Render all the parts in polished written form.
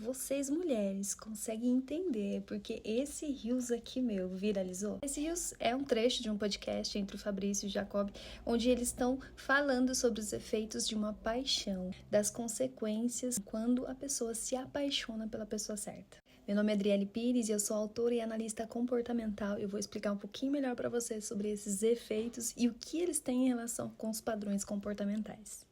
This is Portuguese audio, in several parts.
vocês mulheres conseguem entender porque esse Reels aqui meu viralizou? Esse Reels é um trecho de um podcast entre o Fabrício e o Jacob, onde eles estão falando sobre os efeitos de uma paixão, das consequências quando a pessoa se apaixona pela pessoa certa. Meu nome é Adriele Pires e eu sou autora e analista comportamental. Eu vou explicar um pouquinho melhor para vocês sobre esses efeitos e o que eles têm em relação com os padrões comportamentais.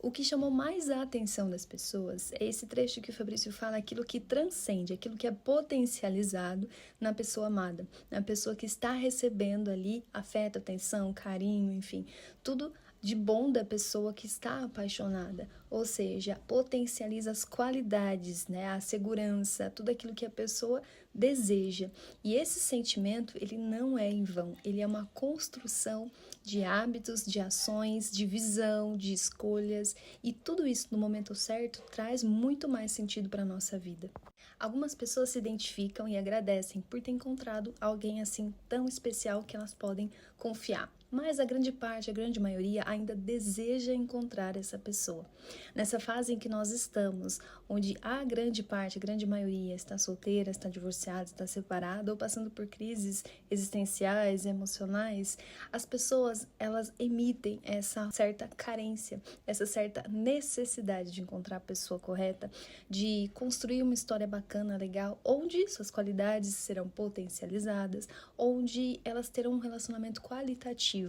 O que chamou mais a atenção das pessoas é esse trecho que o Fabrício fala, aquilo que transcende, aquilo que é potencializado na pessoa amada, na pessoa que está recebendo ali afeto, atenção, carinho, enfim, tudo de bom da pessoa que está apaixonada, ou seja, potencializa as qualidades, né, a segurança, tudo aquilo que a pessoa deseja. E esse sentimento, ele não é em vão, ele é uma construção de hábitos, de ações, de visão, de escolhas, e tudo isso no momento certo traz muito mais sentido para a nossa vida. Algumas pessoas se identificam e agradecem por ter encontrado alguém assim tão especial que elas podem confiar. Mas a grande parte, a grande maioria, ainda deseja encontrar essa pessoa. Nessa fase em que nós estamos, onde a grande parte, a grande maioria está solteira, está divorciada, está separada ou passando por crises existenciais, emocionais, as pessoas, elas emitem essa certa carência, essa certa necessidade de encontrar a pessoa correta, de construir uma história bacana, legal, onde suas qualidades serão potencializadas, onde elas terão um relacionamento qualitativo.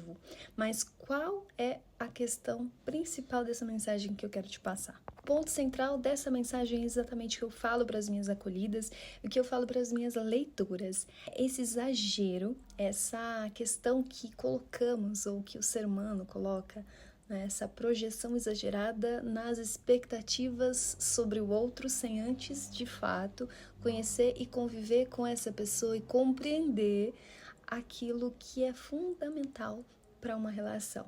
Mas qual é a questão principal dessa mensagem que eu quero te passar? O ponto central dessa mensagem é exatamente o que eu falo para as minhas acolhidas, o que eu falo para as minhas leitoras. Esse exagero, essa questão que colocamos, ou que o ser humano coloca, essa projeção exagerada nas expectativas sobre o outro sem antes, de fato, conhecer e conviver com essa pessoa e compreender aquilo que é fundamental para uma relação.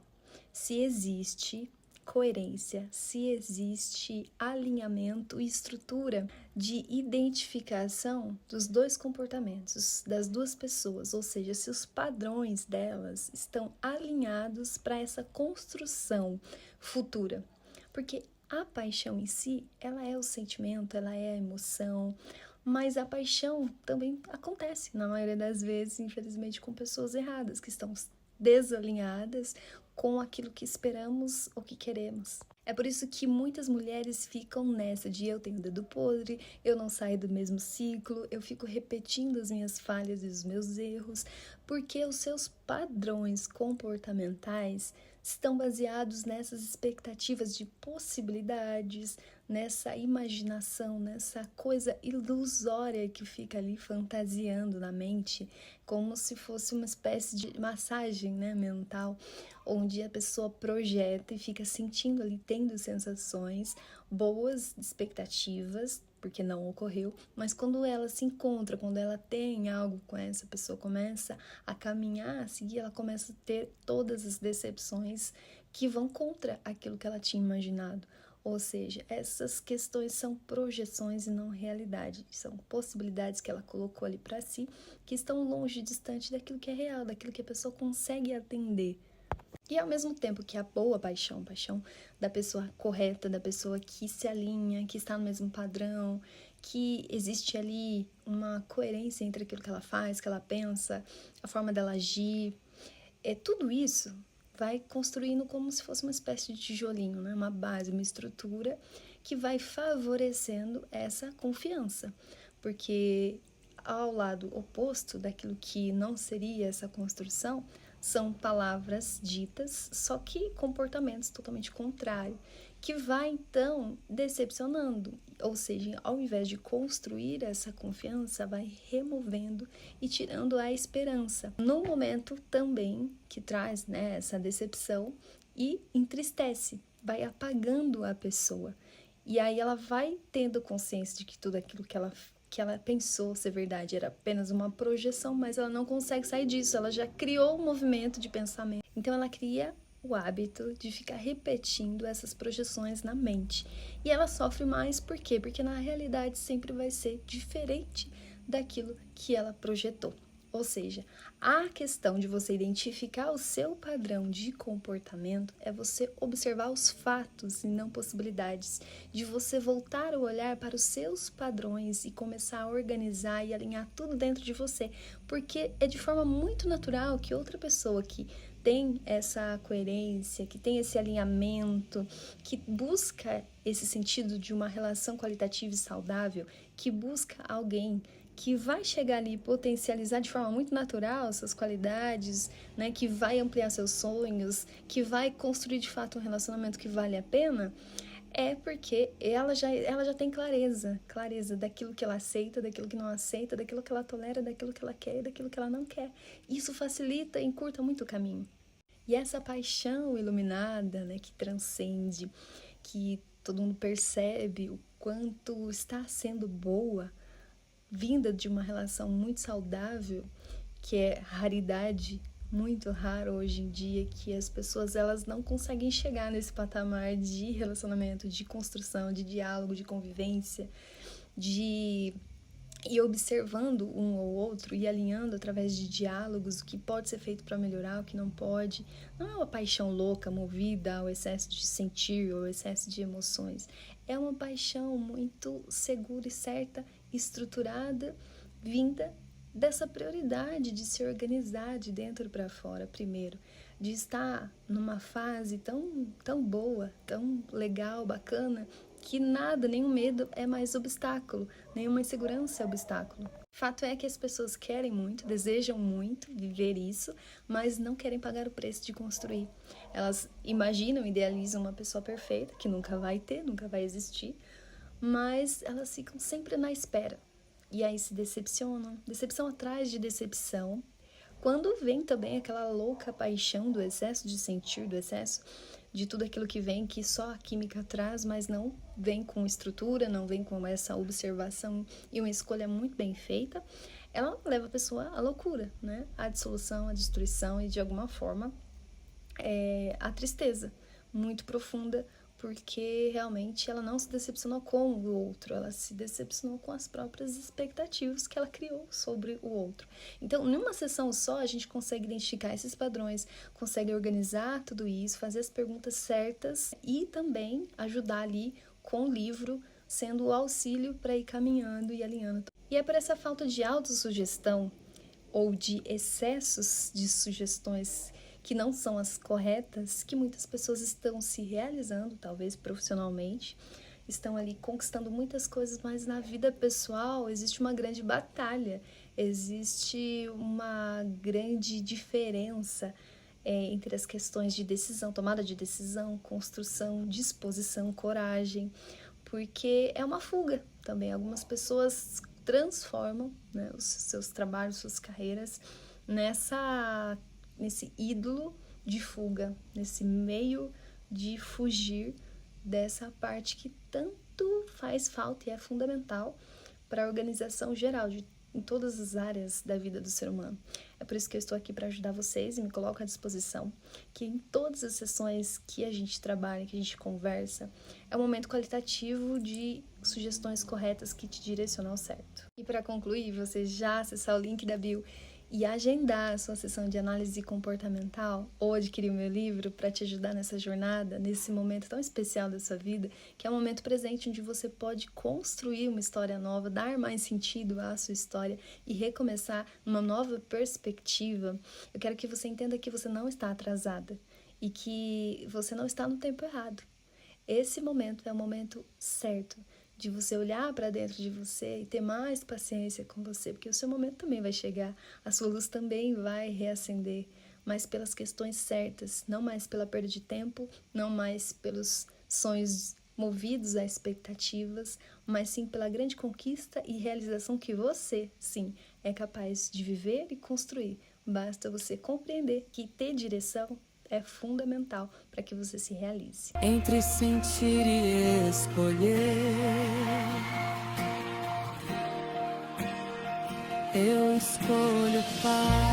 Se existe coerência, se existe alinhamento e estrutura de identificação dos dois comportamentos, das duas pessoas, ou seja, se os padrões delas estão alinhados para essa construção futura. Porque a paixão em si, ela é o sentimento, ela é a emoção, mas a paixão também acontece, na maioria das vezes, infelizmente, com pessoas erradas, que estão desalinhadas com aquilo que esperamos ou que queremos. É por isso que muitas mulheres ficam nessa de eu tenho dedo podre, eu não saio do mesmo ciclo, eu fico repetindo as minhas falhas e os meus erros, porque os seus padrões comportamentais estão baseados nessas expectativas de possibilidades, nessa imaginação, nessa coisa ilusória que fica ali fantasiando na mente, como se fosse uma espécie de massagem, né, mental, onde a pessoa projeta e fica sentindo ali, tendo sensações boas, expectativas, porque não ocorreu, mas quando ela se encontra, quando ela tem algo com essa pessoa, começa a caminhar, a seguir, ela começa a ter todas as decepções que vão contra aquilo que ela tinha imaginado. Ou seja, essas questões são projeções e não realidade, são possibilidades que ela colocou ali para si, que estão longe, distante daquilo que é real, daquilo que a pessoa consegue atender. E ao mesmo tempo que a boa paixão da pessoa correta, da pessoa que se alinha, que está no mesmo padrão, que existe ali uma coerência entre aquilo que ela faz, que ela pensa, a forma dela agir, tudo isso vai construindo como se fosse uma espécie de tijolinho, né? Uma base, uma estrutura que vai favorecendo essa confiança, porque ao lado oposto daquilo que não seria essa construção, são palavras ditas, só que comportamentos totalmente contrários, que vai então decepcionando, ou seja, ao invés de construir essa confiança, vai removendo e tirando a esperança. No momento também que traz, né, essa decepção e entristece, vai apagando a pessoa. E aí ela vai tendo consciência de que tudo aquilo que ela pensou ser verdade era apenas uma projeção, mas ela não consegue sair disso, ela já criou um movimento de pensamento. Então ela cria o hábito de ficar repetindo essas projeções na mente. E ela sofre mais, por quê? Porque na realidade sempre vai ser diferente daquilo que ela projetou. Ou seja, a questão de você identificar o seu padrão de comportamento é você observar os fatos e não possibilidades, de você voltar o olhar para os seus padrões e começar a organizar e alinhar tudo dentro de você, porque é de forma muito natural que outra pessoa que tem essa coerência, que tem esse alinhamento, que busca esse sentido de uma relação qualitativa e saudável, que busca alguém que vai chegar ali e potencializar de forma muito natural suas qualidades, né, que vai ampliar seus sonhos, que vai construir de fato um relacionamento que vale a pena, é porque ela já tem clareza daquilo que ela aceita, daquilo que não aceita, daquilo que ela tolera, daquilo que ela quer e daquilo que ela não quer. Isso facilita e encurta muito o caminho. E essa paixão iluminada, né, que transcende, que todo mundo percebe o quanto está sendo boa, vinda de uma relação muito saudável, que é raridade, muito raro hoje em dia, que as pessoas elas não conseguem chegar nesse patamar de relacionamento, de construção, de diálogo, de convivência, de ir observando um ou outro e alinhando através de diálogos o que pode ser feito para melhorar, o que não pode. Não é uma paixão louca, movida ao excesso de sentir ou excesso de emoções. É uma paixão muito segura e certa, estruturada, vinda dessa prioridade de se organizar de dentro para fora primeiro, de estar numa fase tão boa, tão legal, bacana, que nada, nenhum medo é mais obstáculo, nenhuma insegurança é obstáculo. Fato é que as pessoas querem muito, desejam muito viver isso, mas não querem pagar o preço de construir. Elas imaginam, idealizam uma pessoa perfeita, que nunca vai ter, nunca vai existir, mas elas ficam sempre na espera. E aí se decepcionam, decepção atrás de decepção. Quando vem também aquela louca paixão do excesso de sentir, do excesso de tudo aquilo que vem, que só a química traz, mas não vem com estrutura, não vem com essa observação e uma escolha muito bem feita, ela leva a pessoa à loucura, né? À dissolução, à destruição e, de alguma forma, à tristeza muito profunda, porque realmente ela não se decepcionou com o outro, ela se decepcionou com as próprias expectativas que ela criou sobre o outro. Então, numa sessão só, a gente consegue identificar esses padrões, consegue organizar tudo isso, fazer as perguntas certas e também ajudar ali com o livro, sendo o auxílio para ir caminhando e alinhando. E é por essa falta de autossugestão ou de excessos de sugestões que não são as corretas, que muitas pessoas estão se realizando, talvez profissionalmente, estão ali conquistando muitas coisas, mas na vida pessoal existe uma grande batalha, existe uma grande diferença entre as questões de decisão, tomada de decisão, construção, disposição, coragem, porque é uma fuga também. Algumas pessoas transformam, né, os seus trabalhos, suas carreiras nesse ídolo de fuga, nesse meio de fugir dessa parte que tanto faz falta e é fundamental para a organização geral em todas as áreas da vida do ser humano. É por isso que eu estou aqui para ajudar vocês e me coloco à disposição, que em todas as sessões que a gente trabalha, que a gente conversa, é um momento qualitativo de sugestões corretas que te direcionam ao certo. E para concluir, você já acessar o link da bio e agendar a sua sessão de análise comportamental ou adquirir o meu livro para te ajudar nessa jornada, nesse momento tão especial da sua vida, que é um momento presente onde você pode construir uma história nova, dar mais sentido à sua história e recomeçar uma nova perspectiva. Eu quero que você entenda que você não está atrasada e que você não está no tempo errado. Esse momento é o momento certo de você olhar para dentro de você e ter mais paciência com você, porque o seu momento também vai chegar, a sua luz também vai reacender, mas pelas questões certas, não mais pela perda de tempo, não mais pelos sonhos movidos a expectativas, mas sim pela grande conquista e realização que você, sim, é capaz de viver e construir. Basta você compreender que ter direção é fundamental para que você se realize. Entre sentir e escolher, eu escolho paz.